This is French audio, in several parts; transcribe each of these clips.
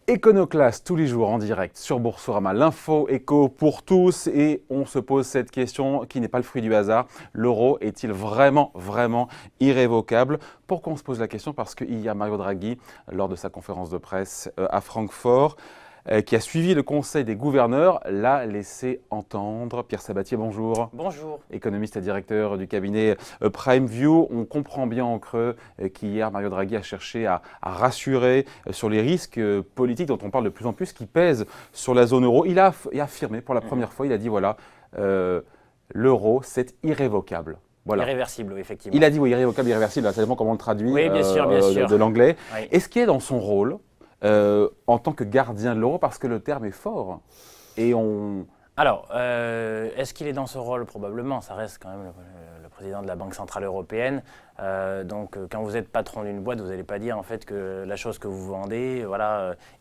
Iconoclast tous les jours en direct sur Boursorama, l'info éco pour tous, et on se pose cette question qui n'est pas le fruit du hasard. L'euro est-il vraiment irrévocable? Pourquoi on se pose la question? Parce qu'il y a Mario Draghi, lors de sa conférence de presse à Francfort, qui a suivi le conseil des gouverneurs, l'a laissé entendre. Pierre Sabatier, bonjour. Bonjour. Économiste et directeur du cabinet PrimeView. On comprend bien en creux qu'hier, Mario Draghi a cherché à rassurer sur les risques politiques dont on parle de plus en plus, qui pèsent sur la zone euro. Il a affirmé pour la première fois, il a dit voilà, l'euro, c'est irrévocable. Voilà. Irréversible, oui, effectivement. Il a dit oui, irrévocable, irréversible, ça dépend comment on le traduit oui, bien sûr. de l'anglais. Oui. Est-ce qu'il est dans son rôle en tant que gardien de l'euro, parce que le terme est fort et on... Alors, est-ce qu'il est dans ce rôle? Probablement, ça reste quand même le président de la Banque Centrale Européenne. Donc, quand vous êtes patron d'une boîte, vous n'allez pas dire en fait que la chose que vous vendez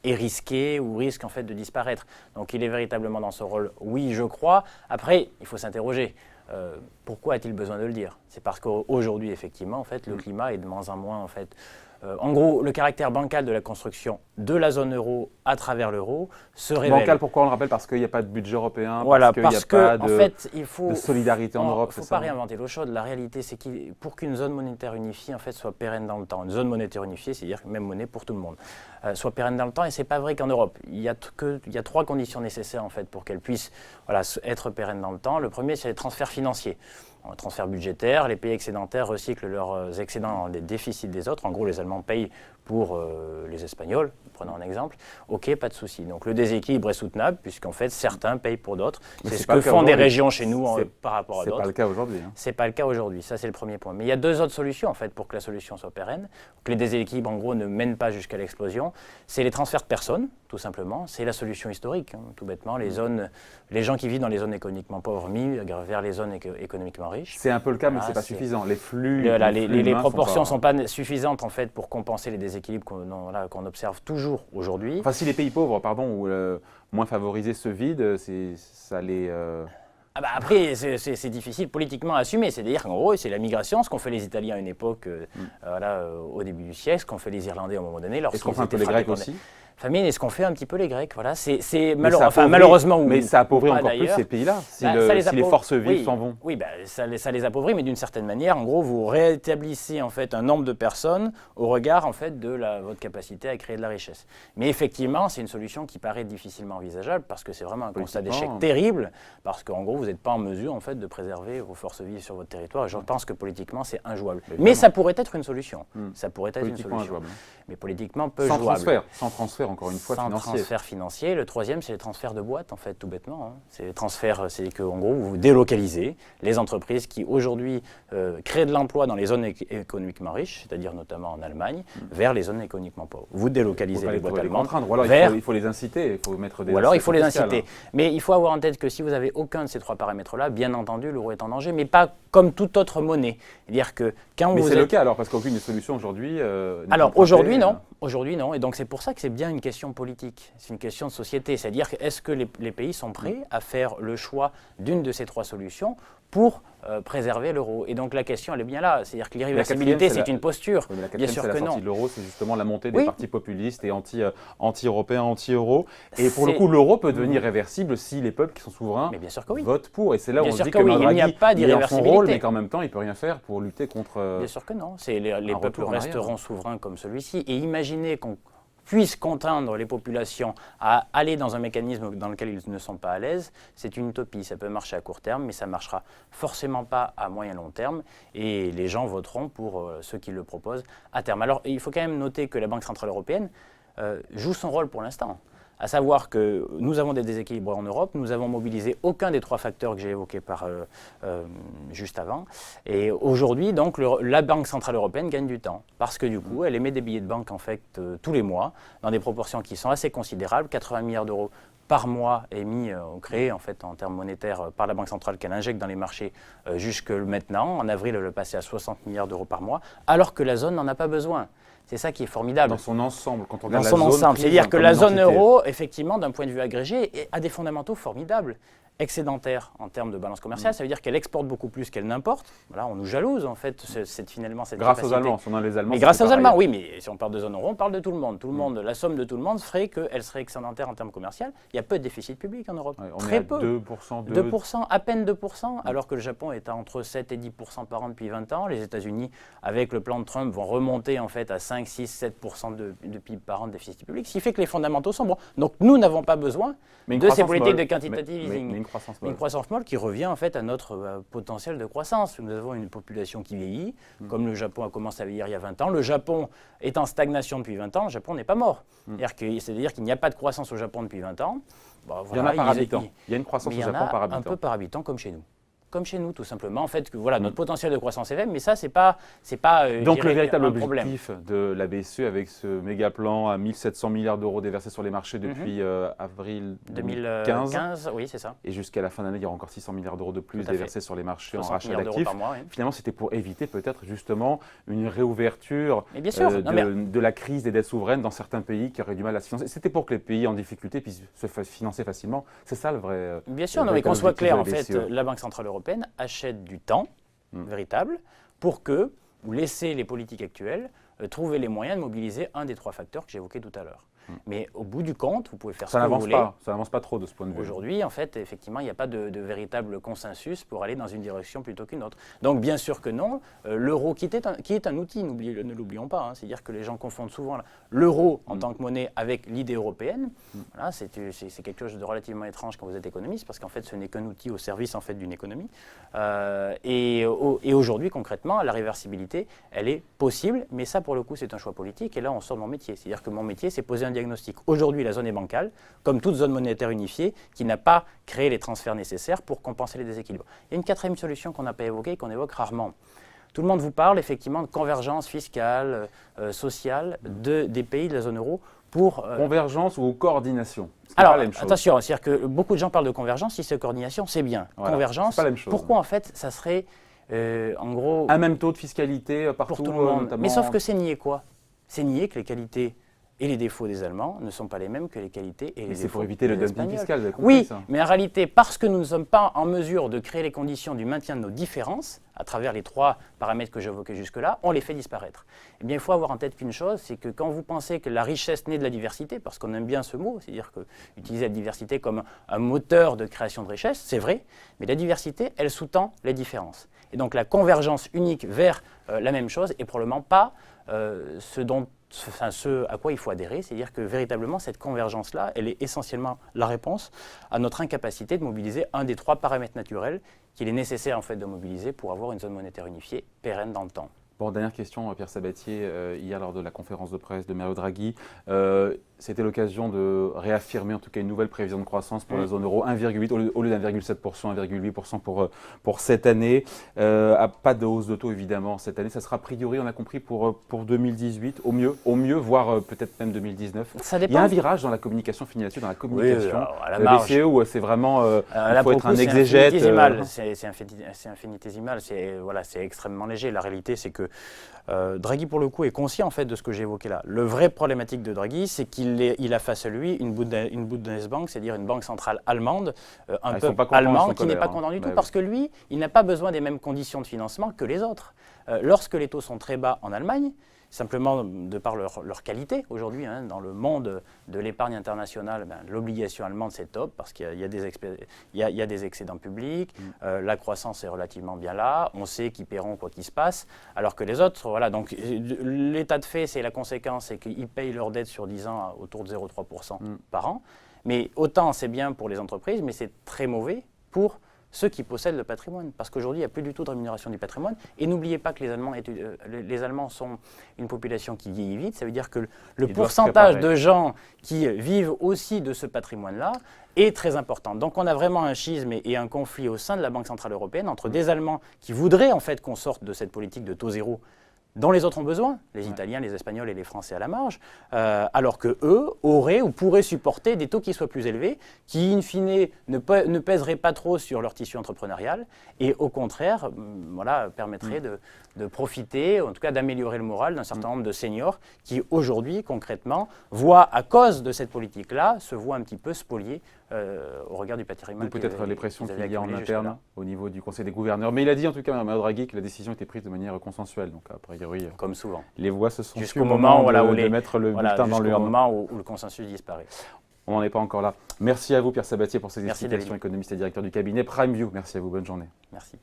est risquée ou risque en fait de disparaître. Donc, il est véritablement dans ce rôle, oui, je crois. Après, il faut s'interroger. Pourquoi a-t-il besoin de le dire? C'est parce qu'aujourd'hui, effectivement, en fait, le climat est de moins en moins, en fait. En gros, le caractère bancal de la construction de la zone euro à travers l'euro se révèle. Bancal, pourquoi on le rappelle? Parce qu'il n'y a pas de budget européen, voilà, parce qu'il n'y a pas en fait, il faut, de solidarité en Europe, c'est ça? Il ne faut c'est ça? pas réinventer l'eau chaude. La réalité, c'est que pour qu'une zone monétaire unifiée en fait, soit pérenne dans le temps, une zone monétaire unifiée, c'est-à-dire même monnaie pour tout le monde, soit pérenne dans le temps, et ce n'est pas vrai qu'en Europe. Il y a trois conditions nécessaires en fait, pour qu'elle puisse être pérenne dans le temps. Le premier, c'est les transferts financiers. Transferts budgétaires, les pays excédentaires recyclent leurs excédents dans les déficits des autres. En gros, les Allemands payent pour les Espagnols, prenons un exemple. Ok, pas de souci. Donc le déséquilibre est soutenable, puisqu'en fait, certains payent pour d'autres. C'est ce que font des régions chez nous par rapport à d'autres. C'est pas le cas aujourd'hui. C'est pas le cas aujourd'hui, ça c'est le premier point. Mais il y a deux autres solutions en fait pour que la solution soit pérenne, que les déséquilibres en gros ne mènent pas jusqu'à l'explosion. C'est les transferts de personnes, tout simplement. C'est la solution historique, tout bêtement. Les gens qui vivent dans les zones économiquement pauvres migrent vers les zones économiquement riches. C'est un peu le cas, mais c'est pas suffisant. Les flux, les proportions sont pas suffisantes en fait pour compenser les déséquilibres qu'on observe toujours aujourd'hui. Enfin, si les pays pauvres, ou moins favorisés se vident, ça les... Après, c'est difficile politiquement à assumer. C'est-à-dire qu'en gros, c'est la migration, ce qu'ont fait les Italiens à une époque, au début du siècle, ce qu'ont fait les Irlandais à un moment donné. Est-ce qu'on fait un peu les Grecs aussi? Famine, est-ce qu'on fait un petit peu les Grecs? Voilà, malheureusement. Mais ça appauvrit encore plus ces pays-là, si les forces vives s'en vont. Oui, ça les appauvrit, mais d'une certaine manière, en gros, vous rétablissez en fait un nombre de personnes au regard en fait de votre capacité à créer de la richesse. Mais effectivement, c'est une solution qui paraît difficilement envisageable parce que c'est vraiment un constat d'échec terrible, parce qu'en gros, vous n'êtes pas en mesure en fait de préserver vos forces vives sur votre territoire. Et je pense que politiquement, c'est injouable. Mais ça pourrait être une solution. Ça pourrait être une solution. Injouable. Mais politiquement, peu jouable. Sans transfert, encore une fois, financier. Sans transfert financier. Le troisième, c'est les transferts de boîtes, en fait, tout bêtement. C'est les transferts, c'est qu'en gros, vous délocalisez les entreprises qui, aujourd'hui, créent de l'emploi dans les zones économiquement riches, c'est-à-dire notamment en Allemagne, vers les zones économiquement pauvres. Vous délocalisez les boîtes allemandes. Ou alors il faut les inciter, il faut mettre des... Ou alors il faut les inciter. Mais il faut avoir en tête que si vous n'avez aucun de ces trois paramètres-là, bien entendu, l'euro est en danger, mais pas comme toute autre monnaie. C'est-à-dire que quand mais c'est le cas alors, parce qu'aucune des solutions aujourd'hui... alors aujourd'hui, non. Aujourd'hui, non. Et donc, c'est pour ça que c'est bien une question politique. C'est une question de société. C'est-à-dire, est-ce que les pays sont prêts à faire le choix d'une de ces trois solutions pour préserver l'euro? Et donc, la question, elle est bien là. C'est-à-dire que l'irréversibilité, c'est une posture. Oui, bien sûr que non. La sortie de l'euro, c'est justement la montée des partis populistes et anti-européens, anti-euro. Et pour le coup, l'euro peut devenir réversible si les peuples qui sont souverains votent pour. Et c'est là où on se dit que Draghi, il est dans son rôle, mais qu'en même temps, il ne peut rien faire pour lutter contre... Bien sûr que non. Les peuples resteront souverains comme celui-ci. Et imaginez qu'on puisse contraindre les populations à aller dans un mécanisme dans lequel ils ne sont pas à l'aise, c'est une utopie. Ça peut marcher à court terme, mais ça ne marchera forcément pas à moyen long terme. Et les gens voteront pour ceux qui le proposent à terme. Alors, il faut quand même noter que la Banque Centrale Européenne joue son rôle pour l'instant. À savoir que nous avons des déséquilibres en Europe, nous avons mobilisé aucun des trois facteurs que j'ai évoqués juste avant. Et aujourd'hui, donc, la Banque Centrale Européenne gagne du temps. Parce que du coup, elle émet des billets de banque en fait, tous les mois, dans des proportions qui sont assez considérables, 80 milliards d'euros par mois émis, créés en fait en termes monétaires par la Banque centrale qu'elle injecte dans les marchés jusque maintenant. En avril, elle est passée à 60 milliards d'euros par mois, alors que la zone n'en a pas besoin. C'est ça qui est formidable. Dans son ensemble, quand on regarde la zone. Dans son ensemble, c'est-à-dire que la zone euro, effectivement, d'un point de vue agrégé, a des fondamentaux formidables. excédentaire en termes de balance commerciale, ça veut dire qu'elle exporte beaucoup plus qu'elle n'importe. Voilà, on nous jalouse en fait, finalement cette grâce capacité. aux Allemands, on a les Allemands. Mais grâce aux Allemands, oui, mais si on parle de zone euro, on parle de tout le monde. Tout le monde, la somme de tout le monde ferait qu'elle serait excédentaire en termes commerciaux. Il y a peu de déficit public en Europe, Ouais, on très est à peu. 2%, à peine 2%, alors que le Japon est à entre 7 et 10% par an depuis 20 ans. Les États-Unis, avec le plan de Trump, vont remonter en fait à 5, 6, 7% de PIB par an de déficit public, ce qui fait que les fondamentaux sont bons. Donc nous n'avons pas besoin de ces politiques de quantitative easing. Mais une croissance molle qui revient en fait à notre potentiel de croissance. Nous avons une population qui vieillit, comme le Japon a commencé à vieillir il y a 20 ans. Le Japon est en stagnation depuis 20 ans, le Japon n'est pas mort. C'est-à-dire qu'il n'y a pas de croissance au Japon depuis 20 ans. Bah, voilà, il y en a par habitant. Il y a une croissance au Japon par habitant. Un peu par habitant, comme chez nous. Comme chez nous, tout simplement. En fait, voilà, notre potentiel de croissance est faible, mais ça, c'est pas donc le véritable problème. objectif de la BCE avec ce méga plan à 1700 milliards d'euros déversés sur les marchés depuis avril 2015. Oui, c'est ça. Et jusqu'à la fin d'année, il y aura encore 600 milliards d'euros de plus déversés sur les marchés en rachat d'actifs. Oui. Finalement, c'était pour éviter peut-être justement une réouverture de la crise des dettes souveraines dans certains pays qui auraient du mal à se financer. C'était pour que les pays en difficulté puissent se financer facilement. C'est ça le vrai. Bien sûr, mais qu'on soit clair, en fait, la Banque centrale européenne achète du temps véritable pour que vous laissez les politiques actuelles trouver les moyens de mobiliser un des trois facteurs que j'évoquais tout à l'heure. Mais au bout du compte, vous pouvez faire ce que vous voulez. Ça n'avance pas trop de ce point de vue. Aujourd'hui, en fait, effectivement, il n'y a pas de véritable consensus pour aller dans une direction plutôt qu'une autre. Donc, bien sûr que non. L'euro, qui est un outil, ne l'oublions pas. C'est-à-dire que les gens confondent souvent l'euro en tant que monnaie avec l'idée européenne. Voilà, c'est quelque chose de relativement étrange quand vous êtes économiste, parce qu'en fait, ce n'est qu'un outil au service en fait, d'une économie. Et aujourd'hui, concrètement, la réversibilité, elle est possible. Mais ça, pour le coup, c'est un choix politique. Et là, on sort de mon métier. C'est-à-dire que mon métier, c'est poser un diagnostic. Aujourd'hui, la zone est bancale, comme toute zone monétaire unifiée, qui n'a pas créé les transferts nécessaires pour compenser les déséquilibres. Il y a une quatrième solution qu'on n'a pas évoquée, qu'on évoque rarement. Tout le monde vous parle effectivement de convergence fiscale, sociale des pays de la zone euro pour… Convergence ou coordination? Alors, attention, c'est-à-dire que beaucoup de gens parlent de convergence, si c'est coordination, c'est bien. Voilà, convergence, c'est pas la même chose. Pourquoi en fait ça serait en gros… Un même taux de fiscalité partout pour tout le monde. Notamment… Mais sauf que c'est nier quoi? C'est nier que les qualités et les défauts des Allemands ne sont pas les mêmes que les qualités et les défauts des Espagnols. C'est pour éviter le dumping fiscal, vous avez compris oui, ça. Mais en réalité, parce que nous ne sommes pas en mesure de créer les conditions du maintien de nos différences, à travers les trois paramètres que j'évoquais jusque-là, on les fait disparaître. Eh bien, il faut avoir en tête qu'une chose, c'est que quand vous pensez que la richesse naît de la diversité, parce qu'on aime bien ce mot, c'est-à-dire que utiliser la diversité comme un moteur de création de richesse, c'est vrai, mais la diversité, elle sous-tend les différences. Et donc la convergence unique vers la même chose est probablement pas ce à quoi il faut adhérer, c'est-à-dire que véritablement cette convergence-là, elle est essentiellement la réponse à notre incapacité de mobiliser un des trois paramètres naturels qu'il est nécessaire en fait de mobiliser pour avoir une zone monétaire unifiée pérenne dans le temps. Bon, dernière question, Pierre Sabatier. Hier, lors de la conférence de presse de Mario Draghi, c'était l'occasion de réaffirmer en tout cas une nouvelle prévision de croissance pour la zone euro, 1,8 au lieu d'1,7%, 1,8% pour cette année. Pas de hausse de taux évidemment cette année. Ça sera a priori, on a compris, pour 2018, au mieux, voire peut-être même 2019. Ça dépend. Il y a un virage dans la communication, fini là-dessus, dans la communication à la marge. BCE où c'est vraiment, il faut être un exégète. C'est infinitésimal, c'est extrêmement léger. La réalité, c'est que Draghi, pour le coup, est conscient en fait, de ce que j'ai évoqué là. Le vrai problématique de Draghi, c'est qu'il a face à lui une Bundesbank, c'est-à-dire une banque centrale allemande, un peuple allemand qui n'est pas content du tout, parce que lui, il n'a pas besoin des mêmes conditions de financement que les autres. Lorsque les taux sont très bas en Allemagne, simplement de par leur qualité aujourd'hui, dans le monde de l'épargne internationale, l'obligation allemande c'est top parce qu'il y a des excédents publics, la croissance est relativement bien là, on sait qu'ils paieront quoi qu'il se passe, alors que les autres, voilà, donc l'état de fait, c'est la conséquence, c'est qu'ils payent leurs dettes sur 10 ans autour de 0,3% par an, mais autant c'est bien pour les entreprises, mais c'est très mauvais pour ceux qui possèdent le patrimoine. Parce qu'aujourd'hui, il n'y a plus du tout de rémunération du patrimoine. Et n'oubliez pas que les Allemands sont une population qui vieillit vite. Ça veut dire que le pourcentage de gens qui vivent aussi de ce patrimoine-là est très important. Donc on a vraiment un schisme et un conflit au sein de la Banque Centrale Européenne entre des Allemands qui voudraient en fait qu'on sorte de cette politique de taux zéro dont les autres ont besoin, les Italiens, les Espagnols et les Français à la marge, alors qu'eux auraient ou pourraient supporter des taux qui soient plus élevés, qui, in fine, ne pèseraient pas trop sur leur tissu entrepreneurial, et au contraire, permettraient de profiter, en tout cas d'améliorer le moral d'un certain nombre de seniors qui, aujourd'hui, concrètement, à cause de cette politique-là, se voient un petit peu spolier au regard du patrimoine. Ou peut-être les pressions qu'il y a en interne au niveau du Conseil des gouverneurs. Mais il a dit en tout cas, Mario Draghi, que la décision était prise de manière consensuelle. Donc a priori, comme souvent, les voix se sont jusqu'au moment de mettre le bulletin dans l'urne. Jusqu'au moment où le consensus disparaît. On n'en est pas encore là. Merci à vous, Pierre Sabatier, pour ces explications, économiste et directeur du cabinet Prime View. Merci à vous, bonne journée. Merci.